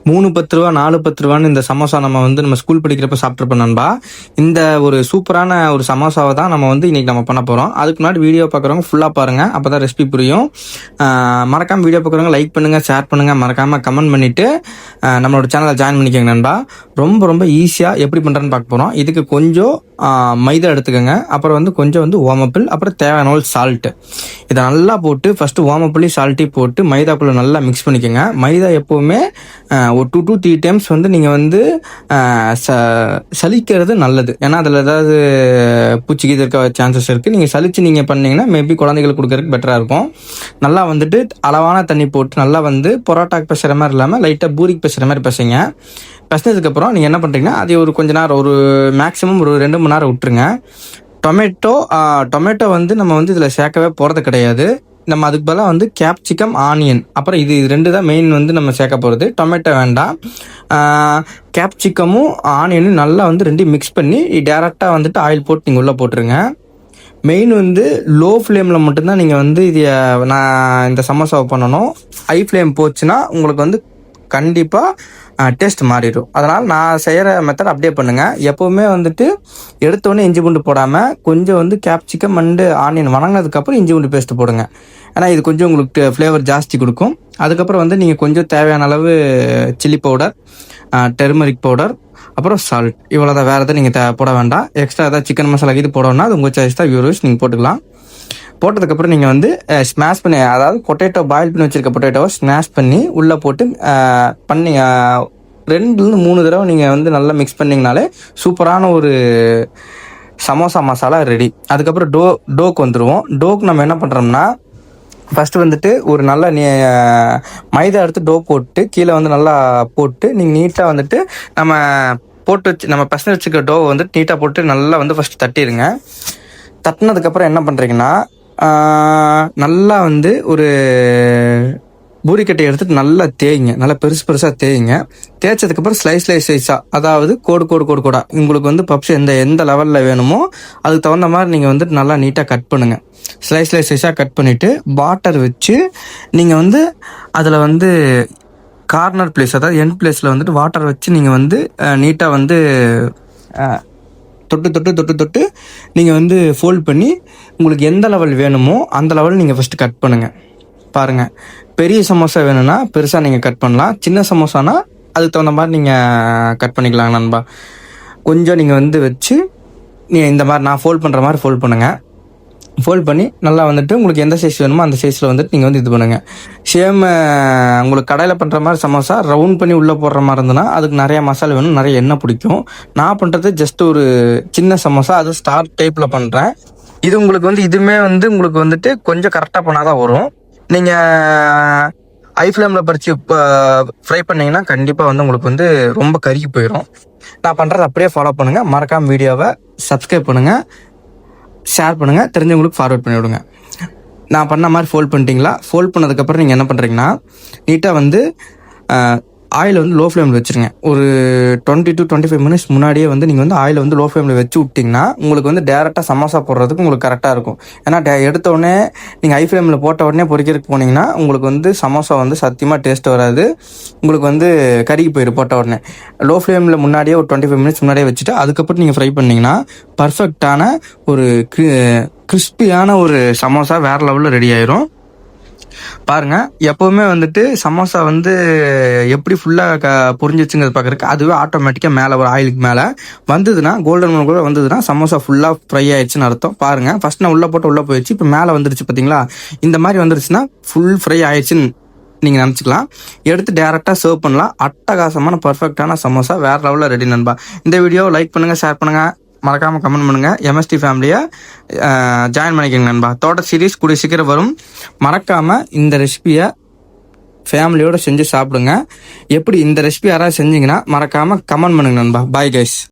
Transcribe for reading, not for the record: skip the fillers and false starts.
3 ரூ. 10 4 ரூ. 10 இந்த சமோசா நம்ம ஸ்கூல் படிக்கிறப்ப சாப்பிட்ருப்போம் நண்பா. இந்த ஒரு சூப்பரான ஒரு சமோசாவை தான் நம்ம இன்னைக்கு நம்ம பண்ண போகிறோம். அதுக்கு முன்னாடி வீடியோ பார்க்குறவங்க ஃபுல்லாக பாருங்கள், அப்போ தான் ரெசிபி புரியும். மறக்காமல் வீடியோ பார்க்குறவங்க லைக் பண்ணுங்கள், ஷேர் பண்ணுங்கள், மறக்காமல் கமெண்ட் பண்ணிவிட்டு நம்மளோட சேனலை ஜாயின் பண்ணிக்கோங்க நண்பா. ரொம்ப ஈஸியாக எப்படி பண்ணுறேன்னு பார்க்க போகிறோம். இதுக்கு கொஞ்சம் மைதா எடுத்துக்கோங்க, அப்புறம் கொஞ்சம் ஓமப்பிள், அப்புறம் தேவையான சால்ட்டு. இதை நல்லா போட்டு ஃபஸ்ட்டு ஓமப்பிள்ளையும் சால்ட்டையும் போட்டு மைதாக்குள்ளே நல்லா மிக்ஸ் பண்ணிக்கோங்க. மைதா எப்போவுமே ஒரு 2 to 3 டைம்ஸ் நீங்கள் சலிக்கிறது நல்லது. ஏன்னா அதில் ஏதாவது பூச்சிக்கு இருக்க சான்சஸ் இருக்குது. நீங்கள் சலிச்சு நீங்கள் பண்ணீங்கன்னா மேபி குழந்தைகளுக்கு கொடுக்கறதுக்கு பெட்டராக இருக்கும். நல்லா அளவான தண்ணி போட்டு நல்லா பரோட்டாக்கு பேசுகிற மாதிரி இல்லாமல் லைட்டாக பூரிக்கு பேசுகிற மாதிரி பேசுங்க. பேசினதுக்கப்புறம் நீங்கள் என்ன பண்ணுறீங்கன்னா அதை ஒரு கொஞ்ச நேரம், ஒரு மேக்ஸிமம் ஒரு 2 மணி நேரம் விட்டுருங்க. டொமேட்டோ நம்ம இதில் சேர்க்கவே போகிறது கிடையாது. நம்ம அதுக்கு பதிலாக கேப்சிகம், ஆனியன், அப்புறம் இது 2 தான் மெயின் நம்ம சேர்க்க போகிறது. டொமேட்டோ வேண்டாம். கேப்சிகமும் ஆனியனும் நல்லா 2 மிக்ஸ் பண்ணி டேரெக்டாக ஆயில் போட்டு நீங்கள் உள்ளே போட்டுருங்க. மெயின் லோ ஃப்ளேமில் மட்டும்தான் நீங்கள் இது நான் இந்த சமோசாவை பண்ணணும். ஹை ஃப்ளேம் போச்சுன்னா உங்களுக்கு கண்டிப்பாக டேஸ்ட் மாறிடும். அதனால் நான் செய்கிற மெத்தட் அப்படியே பண்ணுங்கள். எப்போவுமே எடுத்தோடனே இஞ்சி பூண்டு போடாமல் கொஞ்சம் கேப்சிகம் அண்டு ஆனியன் வணங்கினதுக்கப்புறம் இஞ்சி பூண்டு பேஸ்ட்டு போடுங்க. ஏன்னா இது கொஞ்சம் உங்களுக்கு ஃப்ளேவர் ஜாஸ்தி கொடுக்கும். அதுக்கப்புறம் நீங்கள் கொஞ்சம் தேவையான அளவு சில்லி பவுடர், டெர்மரிக் பவுடர், அப்புறம் சால்ட், இவ்வளோ தான். வேறு எதாவது நீங்கள் போட வேண்டாம். எக்ஸ்ட்ரா ஏதாவது சிக்கன் மசாலா இது போடணும்னா அது உங்கள் சாய்ஸ் தான், வியூவர்ஸ் நீங்கள் போட்டுக்கலாம். போட்டதுக்கப்புறம் நீங்கள் ஸ்மாஷ் பண்ணி, அதாவது பொட்டேட்டோ பாயில் பண்ணி வச்சுருக்க பொட்டேட்டோவை ஸ்மாஷ் பண்ணி உள்ளே போட்டு பண்ணி 2-3 தடவை நீங்கள் நல்லா மிக்ஸ் பண்ணிங்கனாலே சூப்பரான ஒரு சமோசா மசாலா ரெடி. அதுக்கப்புறம் டோக்கு வந்துடுவோம். டோக்கு நம்ம என்ன பண்ணுறோம்னா ஃபஸ்ட்டு ஒரு நல்ல மைதா எடுத்து டோ போட்டு கீழே நல்லா போட்டு நீங்கள் நீட்டாக நம்ம போட்டு வச்சு நம்ம பசங்க வச்சுக்க டோவை நீட்டாக போட்டு நல்லா ஃபஸ்ட்டு தட்டிடுங்க. தட்டினதுக்கப்புறம் என்ன பண்ணுறீங்கன்னா நல்லா ஒரு பூரிக்கட்டையை எடுத்துகிட்டு நல்லா தேய்ங்க, நல்லா பெருசாக தேய்ங்க. தேய்ச்சதுக்கப்புறம் ஸ்லைஸாக, அதாவது கோடாக உங்களுக்கு பப்ஸ் எந்த லெவலில் வேணுமோ அதுக்கு தகுந்த மாதிரி நீங்கள் நல்லா நீட்டாக கட் பண்ணுங்கள். ஸ்லைஸாக கட் பண்ணிவிட்டு பாட்டர் வச்சு நீங்கள் அதில் கார்னர் பிளேஸ், அதாவது எண்ட் பிளேஸில் வாட்டர் வச்சு நீங்கள் நீட்டாக தொட்டு நீங்கள் ஃபோல்ட் பண்ணி உங்களுக்கு எந்த லெவல் வேணுமோ அந்த லெவல் நீங்கள் ஃபஸ்ட்டு கட் பண்ணுங்கள். பாருங்கள், பெரிய சமோசா வேணும்னா பெருசாக நீங்கள் கட் பண்ணலாம். சின்ன சமோசானா அதுக்கு தகுந்த மாதிரி நீங்கள் கட் பண்ணிக்கலாம் நண்பா. கொஞ்சம் நீங்கள் வச்சு நீங்கள் இந்த மாதிரி நான் ஃபோல்ட் பண்ணுற மாதிரி ஃபோல்ட் பண்ணுங்கள். ஃபோல்ட் பண்ணி நல்லா உங்களுக்கு எந்த சைஸ் வேணுமோ அந்த சைஸில் நீங்கள் இது பண்ணுங்கள். சேம் உங்களுக்கு கடையில் பண்ணுற மாதிரி சமோசா ரவுண்ட் பண்ணி உள்ளே போடுற மாதிரி இருந்ததுன்னா அதுக்கு நிறையா மசாலா வேணும், நிறைய எண்ணெய் பிடிக்கும். நான் பண்ணுறது ஜஸ்ட் ஒரு சின்ன சமோசா, அது ஸ்டார் டைப்பில் பண்ணுறேன். இது உங்களுக்கு இதுவுமே உங்களுக்கு கொஞ்சம் கரெக்டாக பண்ணால் தான் வரும். நீங்கள் ஹை ஃப்ளேமில் பறித்து ஃப்ரை பண்ணிங்கன்னா கண்டிப்பாக உங்களுக்கு ரொம்ப கருகி போயிடும். நான் பண்ணுறது அப்படியே ஃபாலோ பண்ணுங்கள். மறக்காமல் வீடியோவை சப்ஸ்கிரைப் பண்ணுங்கள், ஷேர் பண்ணுங்கள், தெரிஞ்சவங்களுக்கு ஃபார்வர்ட் பண்ணி விடுங்க. நான் பண்ண மாதிரி ஃபோல்ட் பண்ணிட்டீங்களா? ஃபோல்ட் பண்ணதுக்கப்புறம் நீங்கள் என்ன பண்ணுறீங்கன்னா நீட்டாக ஆயில் லோ ஃப்ளேமில் வச்சுருங்க. ஒரு 20 to 25 மினிட்ஸ் முன்னாடியே நீங்கள் ஆயில் லோ ஃப்ளேமில் வச்சு விட்டிங்கன்னா உங்களுக்கு டேரெக்டாக சமோசா போடுறதுக்கு உங்களுக்கு கரெக்டாக இருக்கும். ஏன்னா எடுத்த உடனே நீங்கள் ஹை ஃப்ளேமில் போட்ட உடனே பொரிக்கிறதுக்கு போனீங்கன்னா உங்களுக்கு சமோசா சத்தியமாக டேஸ்ட் வராது. உங்களுக்கு கருகி போயிடும் போட்ட உடனே. லோ ஃப்ளேமில் முன்னாடியே ஒரு 25 மினிட்ஸ் முன்னாடியே வச்சுட்டு அதுக்கப்புறம் நீங்கள் ஃப்ரை பண்ணிங்கன்னா பர்ஃபெக்டான ஒரு கிறிஸ்பியான ஒரு சமோசா வேறு லெவலில் ரெடி ஆயிரும். பாருங்கள், எப்போவுமே சமோசா எப்படி ஃபுல்லாக பொரிஞ்சிச்சுங்கிறது பார்க்குறதுக்கு அதுவே ஆட்டோமேட்டிக்காக மேலே ஒரு ஆயிலுக்கு மேலே வந்ததுன்னா, கோல்டன் கூட வந்ததுன்னா சமோசா ஃபுல்லாக ஃப்ரை ஆயிடுச்சுன்னு அர்த்தம். பாருங்கள், ஃபஸ்ட் நான் உள்ளே போயிடுச்சு, இப்போ மேலே வந்துருச்சு பார்த்தீங்களா? இந்த மாதிரி வந்துருச்சுன்னா ஃபுல் ஃப்ரை ஆயிடுச்சுன்னு நீங்கள் நினச்சிக்கலாம். எடுத்து டேரெக்டாக சர்வ் பண்ணலாம். அட்டகாசமான பர்ஃபெக்டான சமோசா வேறு லெவலில் ரெடி நண்பா. இந்த வீடியோவை லைக் பண்ணுங்கள், ஷேர் பண்ணுங்கள், மறக்காமல் கமெண்ட் பண்ணுங்கள். எம்எஸ்டி ஃபேமிலியை ஜாயின் பண்ணிக்கோங்க நண்பா. தோட்ட சீரீஸ் கூடிய சீக்கிரம் வரும். மறக்காமல் இந்த ரெசிபியை ஃபேமிலியோடு செஞ்சு சாப்பிடுங்க. எப்படி இந்த ரெசிபி யாராவது செஞ்சிங்கன்னா மறக்காமல் கமெண்ட் பண்ணுங்க நண்பா. Bye guys.